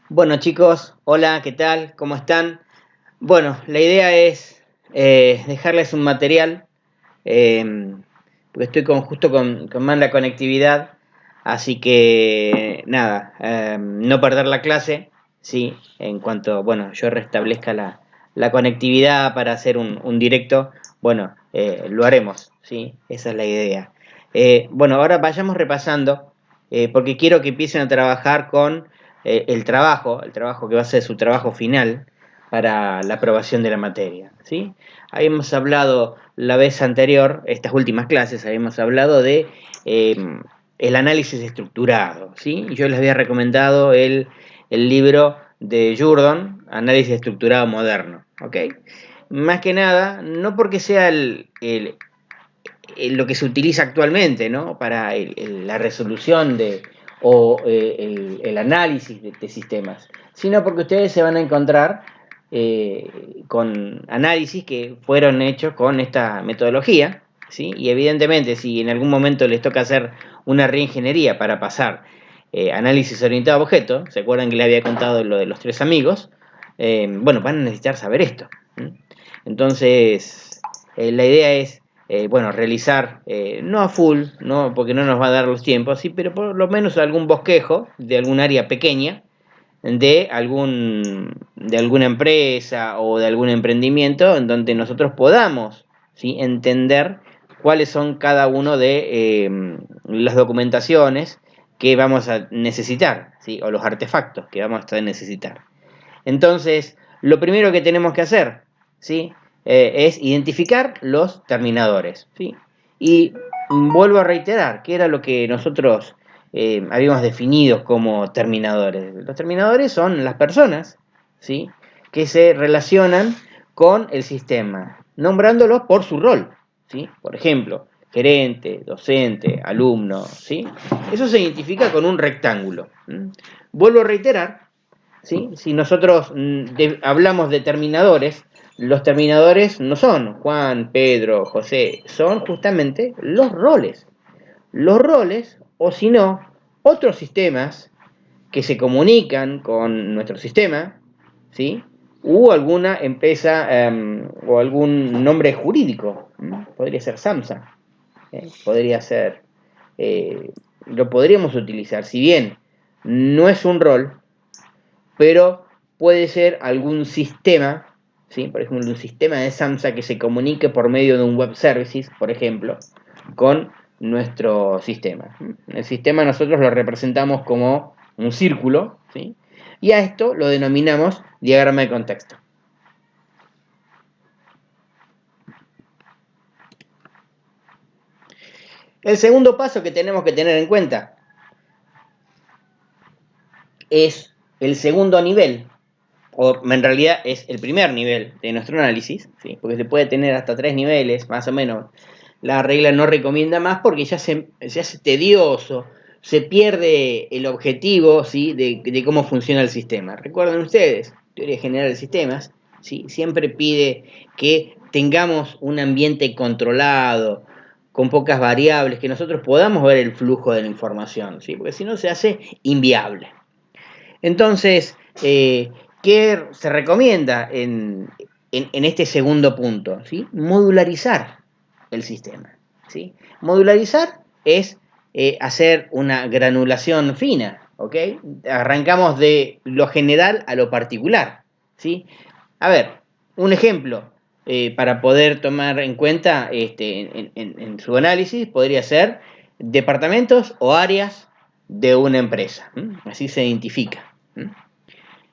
Bueno chicos, hola, ¿qué tal? ¿Cómo están? Bueno, la idea es dejarles un material, eh, porque estoy justo con mala conectividad, así que nada, no perder la clase, sí, en cuanto, bueno, yo restablezca la conectividad para hacer un directo, bueno, lo haremos, sí, esa es la idea. Bueno, ahora vayamos repasando, porque quiero que empiecen a trabajar con el trabajo que va a ser su trabajo final para la aprobación de la materia, ¿sí? Habíamos hablado la vez anterior, estas últimas clases, habíamos hablado de eh, el análisis estructurado, ¿sí? Yo les había recomendado el libro de Jordan, Análisis Estructurado Moderno, ¿ok? Más que nada, no porque sea lo que se utiliza actualmente, ¿no? Para la resolución o el análisis de sistemas, sino porque ustedes se van a encontrar con análisis que fueron hechos con esta metodología, ¿sí? Y evidentemente si en algún momento les toca hacer una reingeniería para pasar análisis orientado a objeto, ¿se acuerdan que les había contado lo de los tres amigos? Bueno, van a necesitar saber esto. Entonces, la idea es bueno, realizar, no a full, no, porque no nos va a dar los tiempos, sí, pero por lo menos algún bosquejo de algún área pequeña, de alguna empresa o de algún emprendimiento en donde nosotros podamos, ¿sí?, entender cuáles son cada uno de las documentaciones que vamos a necesitar, ¿sí?, o los artefactos que vamos a necesitar. Entonces, lo primero que tenemos que hacer, ¿sí?, es identificar los terminadores, ¿sí? Y vuelvo a reiterar, que era lo que nosotros habíamos definido como terminadores. Los terminadores son las personas, ¿sí?, que se relacionan con el sistema, nombrándolos por su rol, ¿sí? Por ejemplo, gerente, docente, alumno, ¿sí? Eso se identifica con un rectángulo. Vuelvo a reiterar, ¿sí? Si nosotros hablamos de terminadores, los terminadores no son Juan, Pedro, José, son justamente los roles. Los roles, o si no, otros sistemas que se comunican con nuestro sistema, ¿sí? U alguna empresa o algún nombre jurídico. Podría ser SAMSA, podría ser, eh, lo podríamos utilizar, si bien no es un rol, pero puede ser algún sistema, ¿sí? Por ejemplo, un sistema de SAMSA que se comunique por medio de un web services, por ejemplo, con nuestro sistema. El sistema nosotros lo representamos como un círculo, ¿sí? Y a esto lo denominamos diagrama de contexto. El segundo paso que tenemos que tener en cuenta es el segundo nivel, o en realidad es el primer nivel de nuestro análisis, ¿sí? Porque se puede tener hasta 3 niveles, más o menos. La regla no recomienda más porque ya se hace tedioso, se pierde el objetivo, ¿sí?, de cómo funciona el sistema. Recuerden ustedes, teoría general de sistemas, ¿sí?, siempre pide que tengamos un ambiente controlado, con pocas variables, que nosotros podamos ver el flujo de la información, ¿sí?, porque si no se hace inviable. Entonces, ¿qué se recomienda en este segundo punto? ¿Sí? Modularizar el sistema, ¿sí? Modularizar es hacer una granulación fina, ¿ok? Arrancamos de lo general a lo particular, ¿sí? A ver, un ejemplo para poder tomar en cuenta en su análisis podría ser departamentos o áreas de una empresa. Así se identifica.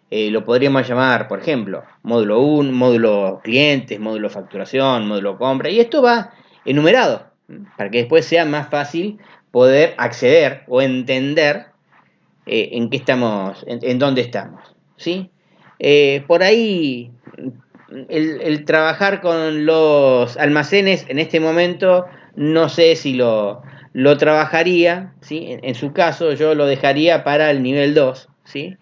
Lo podríamos llamar, por ejemplo, módulo 1, módulo clientes, módulo facturación, módulo compra, y esto va enumerado para que después sea más fácil poder acceder o entender en qué estamos, en dónde estamos, ¿sí? Por ahí el trabajar con los almacenes en este momento no sé si lo trabajaría, ¿sí? En su caso yo lo dejaría para el nivel 2, ¿sí?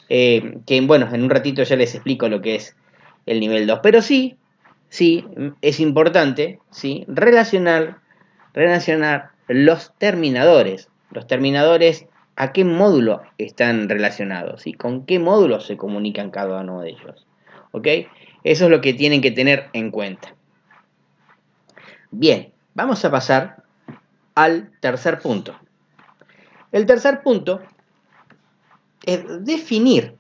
Que bueno, en un ratito ya les explico lo que es el nivel 2, pero sí, sí, es importante, ¿sí?, relacionar los terminadores. Los terminadores a qué módulo están relacionados, ¿sí? Con qué módulo se comunican cada uno de ellos. ¿Ok? Eso es lo que tienen que tener en cuenta. Bien, vamos a pasar al tercer punto. El tercer punto es definir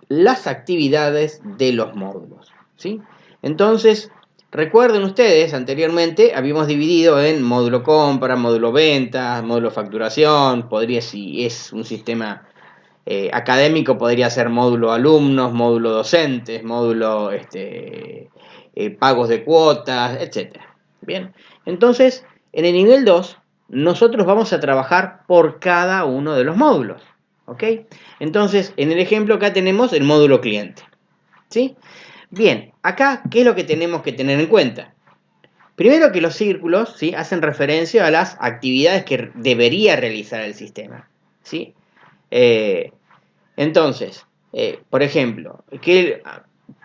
las actividades de los módulos, ¿sí? Entonces, recuerden ustedes, anteriormente habíamos dividido en módulo compra, módulo ventas, módulo facturación, podría, si es un sistema académico, podría ser módulo alumnos, módulo docentes, módulo pagos de cuotas, etc. Bien, entonces, en el nivel 2, nosotros vamos a trabajar por cada uno de los módulos. ¿Ok? Entonces, en el ejemplo acá tenemos el módulo cliente. ¿Sí? Bien, acá, ¿qué es lo que tenemos que tener en cuenta? Primero que los círculos, ¿sí?, hacen referencia a las actividades que debería realizar el sistema. ¿Sí? Entonces, por ejemplo, ¿qué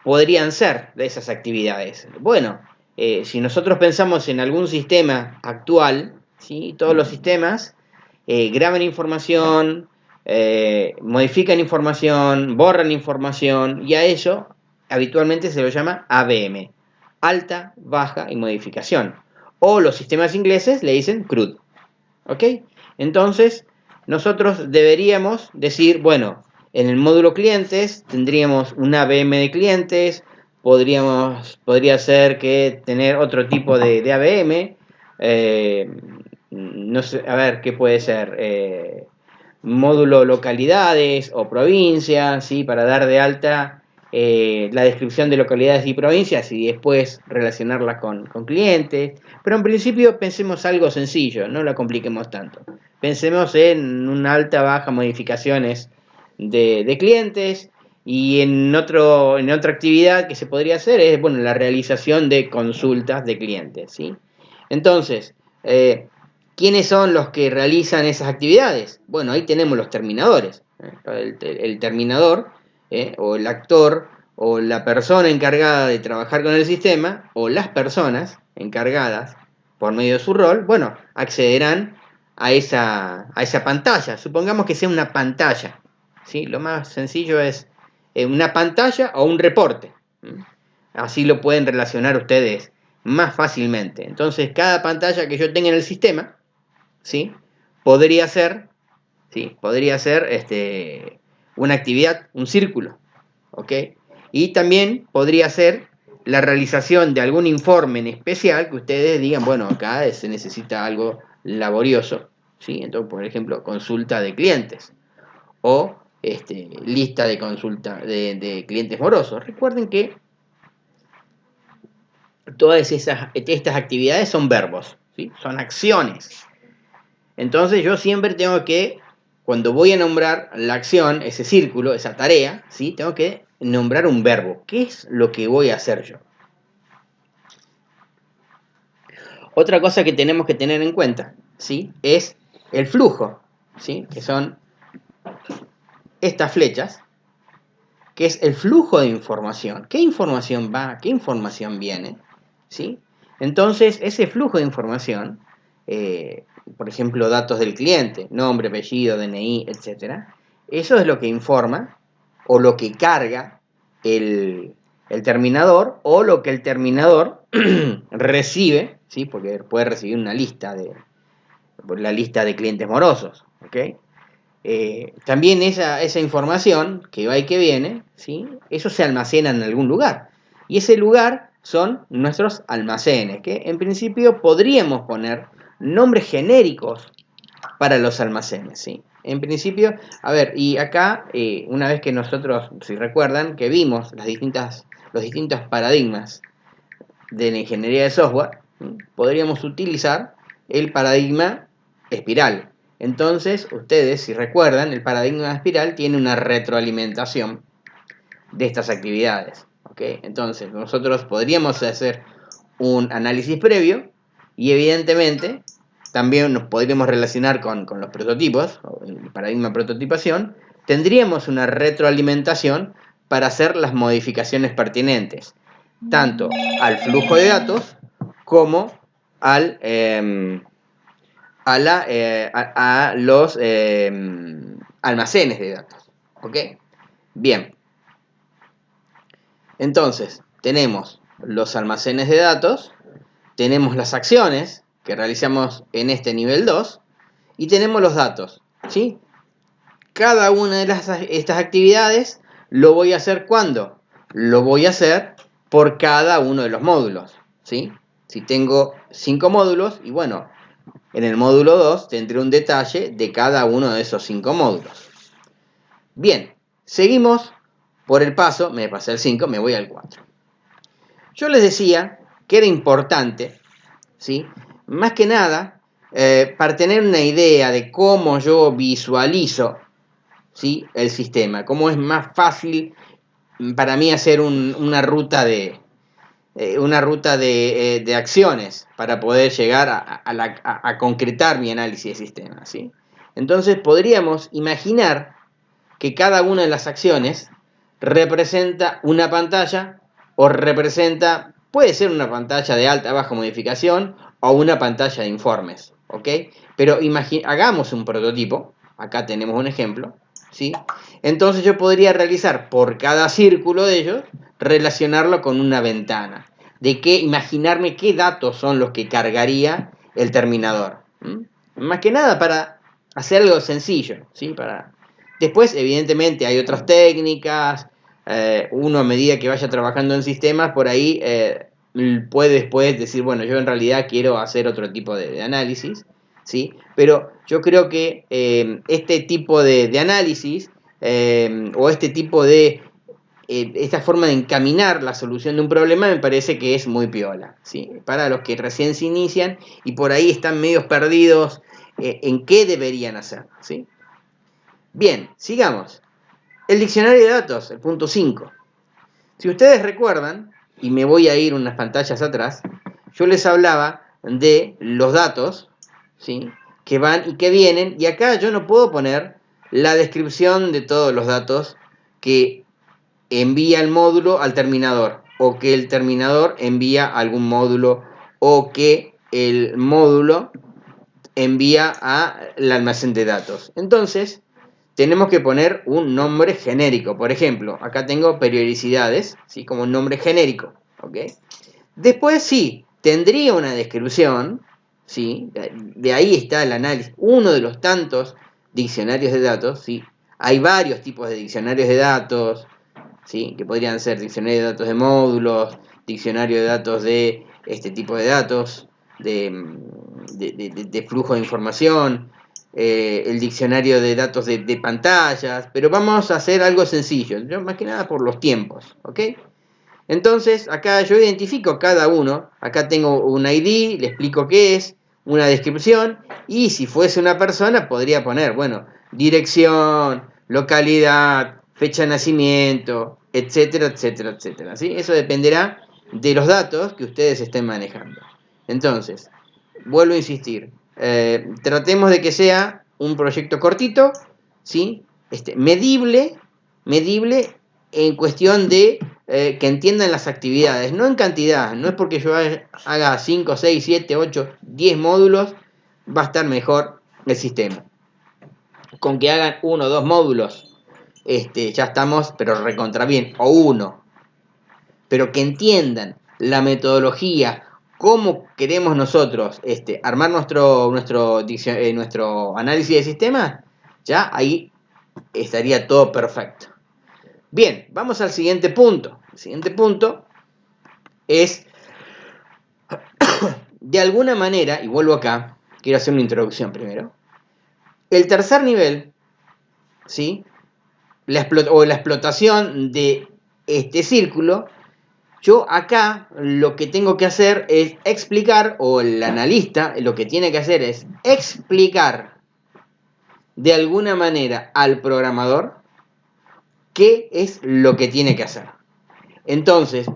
podrían ser de esas actividades? Bueno, si nosotros pensamos en algún sistema actual, ¿sí?, todos los sistemas graban información, modifican información, borran información, y a ello habitualmente se lo llama ABM, alta, baja y modificación. O los sistemas ingleses le dicen CRUD. ¿Ok? Entonces, nosotros deberíamos decir, bueno, en el módulo clientes tendríamos un ABM de clientes, podría ser que tener otro tipo de ABM, no sé, a ver, ¿qué puede ser? Módulo localidades o provincias, ¿sí?, para dar de alta la descripción de localidades y provincias y después relacionarlas con clientes. Pero en principio pensemos algo sencillo, no lo compliquemos tanto. Pensemos en una alta, baja, modificaciones de clientes, y en otra actividad que se podría hacer es, bueno, la realización de consultas de clientes, ¿sí? Entonces, ¿quiénes son los que realizan esas actividades? Bueno, ahí tenemos los terminadores. El terminador, o el actor, o la persona encargada de trabajar con el sistema, o las personas encargadas por medio de su rol, bueno, accederán a esa pantalla. Supongamos que sea una pantalla, ¿sí? Lo más sencillo es una pantalla o un reporte. Así lo pueden relacionar ustedes más fácilmente. Entonces, cada pantalla que yo tenga en el sistema, ¿sí?, podría ser, ¿sí?, una actividad, un círculo. ¿Ok? Y también podría ser la realización de algún informe en especial que ustedes digan, bueno, acá se necesita algo laborioso, ¿sí? Entonces, por ejemplo, consulta de clientes o lista de consulta de clientes morosos. Recuerden que todas estas actividades son verbos, ¿sí?, son acciones. Entonces yo siempre tengo que, cuando voy a nombrar la acción, ese círculo, esa tarea, ¿sí?, tengo que nombrar un verbo. ¿Qué es lo que voy a hacer yo? Otra cosa que tenemos que tener en cuenta, ¿sí?, es el flujo, ¿sí?, que son estas flechas, que es el flujo de información. ¿Qué información va? ¿Qué información viene? ¿Sí? Entonces, ese flujo de información, por ejemplo, datos del cliente, nombre, apellido, DNI, etc., eso es lo que informa o lo que carga el terminador, o lo que el terminador recibe, ¿sí?, porque puede recibir una lista la lista de clientes morosos. ¿Ok? También esa información que va y que viene, ¿sí?, eso se almacena en algún lugar. Y ese lugar son nuestros almacenes, que en principio podríamos poner nombres genéricos para los almacenes, ¿sí? En principio, a ver, y acá, una vez que nosotros, si recuerdan, que vimos los distintos paradigmas de la ingeniería de software, ¿sí?, podríamos utilizar el paradigma espiral. Entonces, ustedes, si recuerdan, el paradigma espiral tiene una retroalimentación de estas actividades. ¿Ok? Entonces, nosotros podríamos hacer un análisis previo y, evidentemente, también nos podríamos relacionar con los prototipos, el paradigma prototipación. Tendríamos una retroalimentación para hacer las modificaciones pertinentes, tanto al flujo de datos como al a los almacenes de datos. ¿Ok? Bien. Entonces, tenemos los almacenes de datos, tenemos las acciones que realizamos en este nivel 2 y tenemos los datos. ¿Sí? Cada una de estas actividades lo voy a hacer ¿cuándo? Lo voy a hacer por cada uno de los módulos. ¿Sí? Si tengo 5 módulos, y bueno, en el módulo 2 tendré un detalle de cada uno de esos 5 módulos. Bien, seguimos por el paso, me pasé el 5, me voy al 4. Yo les decía que era importante, ¿sí? Más que nada, para tener una idea de cómo yo visualizo, ¿sí?, el sistema, cómo es más fácil para mí hacer una ruta de acciones para poder llegar a concretar mi análisis de sistema, ¿sí? Entonces podríamos imaginar que cada una de las acciones representa una pantalla o representa, puede ser una pantalla de alta o baja modificación o una pantalla de informes, ¿ok? Pero hagamos un prototipo, acá tenemos un ejemplo, ¿sí? Entonces yo podría realizar por cada círculo de ellos, relacionarlo con una ventana, imaginarme qué datos son los que cargaría el terminador. Más que nada para hacer algo sencillo, ¿sí? Después, evidentemente, hay otras técnicas. Uno, a medida que vaya trabajando en sistemas, por ahí puede después decir, bueno, yo en realidad quiero hacer otro tipo de análisis, ¿sí? Pero yo creo que este tipo de análisis o este tipo de esta forma de encaminar la solución de un problema me parece que es muy piola, ¿sí? Para los que recién se inician y por ahí están medios perdidos en qué deberían hacer, ¿sí? Bien, sigamos. El diccionario de datos, el punto 5. Si ustedes recuerdan, y me voy a ir unas pantallas atrás, yo les hablaba de los datos, ¿sí?, que van y que vienen, y acá yo no puedo poner la descripción de todos los datos que envía el módulo al terminador, o que el terminador envía a algún módulo, o que el módulo envía al almacén de datos. Entonces, tenemos que poner un nombre genérico. Por ejemplo, acá tengo periodicidades, ¿sí?, como un nombre genérico, ¿ok? Después sí, tendría una descripción, ¿sí? De ahí está el análisis. Uno de los tantos diccionarios de datos, ¿sí? Hay varios tipos de diccionarios de datos, ¿sí?, que podrían ser diccionario de datos de módulos, diccionario de datos de este tipo de datos, de flujo de información, el diccionario de datos de pantallas, pero vamos a hacer algo sencillo, yo, más que nada por los tiempos, ¿ok? Entonces, acá yo identifico cada uno, acá tengo un ID, le explico qué es, una descripción, y si fuese una persona podría poner, bueno, dirección, localidad, fecha de nacimiento, etcétera, etcétera, etcétera, ¿sí? Eso dependerá de los datos que ustedes estén manejando. Entonces, vuelvo a insistir, tratemos de que sea un proyecto cortito, ¿sí? Medible en cuestión de que entiendan las actividades, no en cantidad, no es porque yo haga 5, 6, 7, 8, 10 módulos, va a estar mejor el sistema. Con que hagan 1 o 2 módulos, ya estamos, pero recontra bien, o uno, pero que entiendan la metodología, cómo queremos nosotros armar nuestro análisis de sistema, ya ahí estaría todo perfecto. Bien, vamos al siguiente punto. El siguiente punto es, de alguna manera, y vuelvo acá, quiero hacer una introducción primero. El tercer nivel, ¿sí?, la explotación de este círculo, yo acá lo que tengo que hacer es explicar, o el analista lo que tiene que hacer es explicar de alguna manera al programador qué es lo que tiene que hacer. Entonces,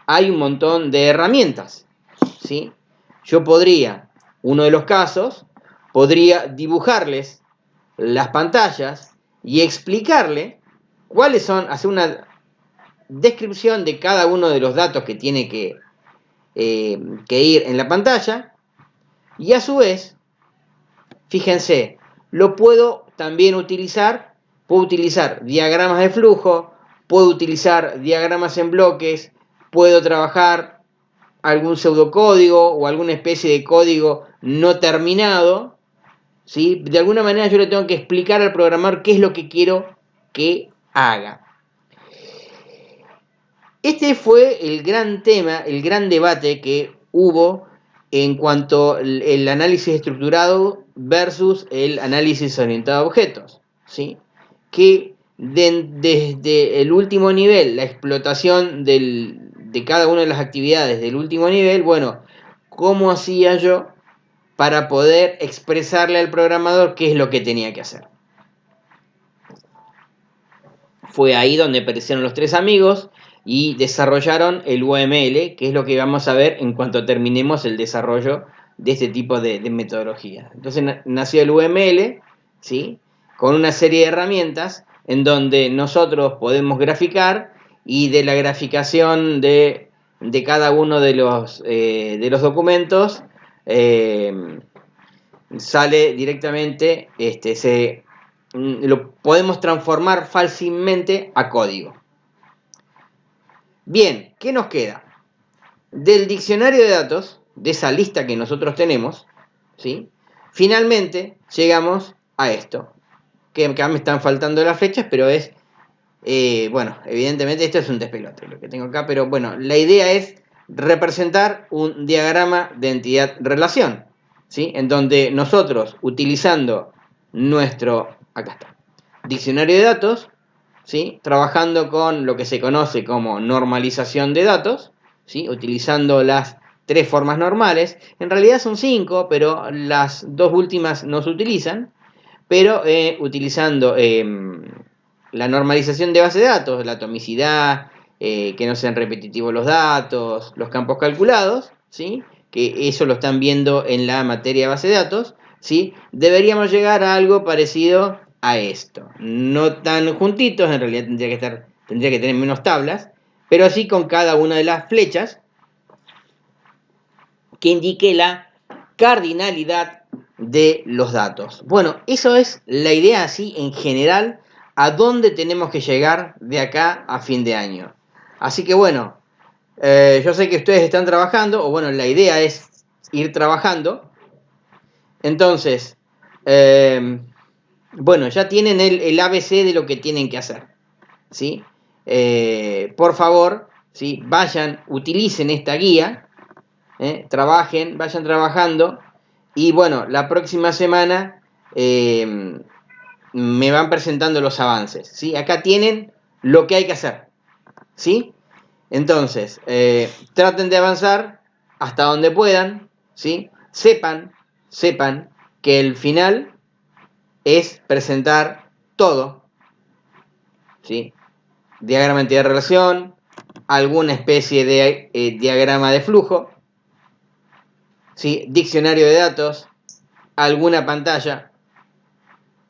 hay un montón de herramientas, ¿sí? Yo podría, uno de los casos, podría dibujarles las pantallas y explicarle cuáles son, hacer una descripción de cada uno de los datos que tiene que ir en la pantalla, y a su vez fíjense, lo puedo también utilizar, puedo utilizar diagramas de flujo, puedo utilizar diagramas en bloques, puedo trabajar algún pseudocódigo o alguna especie de código no terminado, ¿sí? De alguna manera yo le tengo que explicar al programador qué es lo que quiero que haga. Este fue el gran tema, el gran debate que hubo en cuanto al análisis estructurado versus el análisis orientado a objetos, ¿sí? Que desde el último nivel, la explotación de cada una de las actividades del último nivel, bueno, ¿cómo hacía yo para poder expresarle al programador qué es lo que tenía que hacer? Fue ahí donde aparecieron los tres amigos y desarrollaron el UML, que es lo que vamos a ver en cuanto terminemos el desarrollo de este tipo de metodología. Entonces nació el UML, ¿sí? Con una serie de herramientas en donde nosotros podemos graficar y de la graficación de cada uno de los documentos sale directamente, lo podemos transformar fácilmente a código. Bien, ¿qué nos queda? Del diccionario de datos, de esa lista que nosotros tenemos, ¿sí? Finalmente llegamos a esto, que acá me están faltando las flechas, pero es, bueno, evidentemente esto es un despelote lo que tengo acá, pero bueno, la idea es representar un diagrama de entidad-relación, ¿sí? En donde nosotros, utilizando nuestro, acá está, diccionario de datos, ¿sí? Trabajando con lo que se conoce como normalización de datos, ¿sí? Utilizando las tres formas normales, en realidad son 5, pero las dos últimas no se utilizan, pero utilizando la normalización de base de datos, la atomicidad, que no sean repetitivos los datos, los campos calculados, ¿sí? Que eso lo están viendo en la materia de base de datos, ¿sí? Deberíamos llegar a algo parecido a esto. No tan juntitos, en realidad tendría que tener menos tablas, pero sí con cada una de las flechas que indique la cardinalidad de los datos. Bueno, eso es la idea así en general a dónde tenemos que llegar de acá a fin de año. Así que bueno, yo sé que ustedes están trabajando, o bueno, la idea es ir trabajando. Entonces, bueno, ya tienen el ABC de lo que tienen que hacer, ¿sí? Por favor, ¿sí? Vayan, utilicen esta guía, trabajen, vayan trabajando y bueno, la próxima semana me van presentando los avances, ¿sí? Acá tienen lo que hay que hacer, ¿sí? Entonces, traten de avanzar hasta donde puedan, ¿sí? Sepan que el final es presentar todo, ¿sí? Diagrama de entidad de relación, alguna especie de diagrama de flujo, ¿sí? Diccionario de datos, alguna pantalla,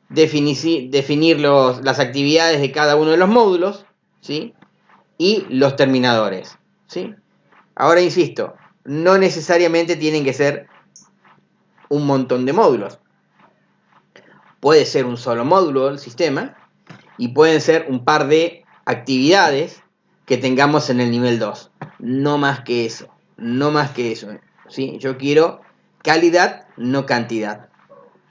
definir las actividades de cada uno de los módulos, ¿sí? Y los terminadores, ¿sí? Ahora insisto, no necesariamente tienen que ser un montón de módulos. Puede ser un solo módulo del sistema y pueden ser un par de actividades que tengamos en el nivel 2. No más que eso, no más que eso, ¿sí? Yo quiero calidad, no cantidad.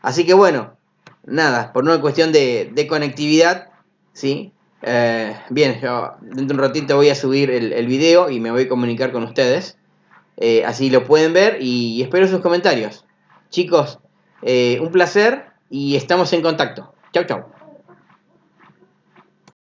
Así que bueno, nada, por una cuestión de conectividad, ¿sí? Bien, yo dentro de un ratito voy a subir el video y me voy a comunicar con ustedes. Así lo pueden ver y espero sus comentarios. Chicos, un placer y estamos en contacto. Chau, chau.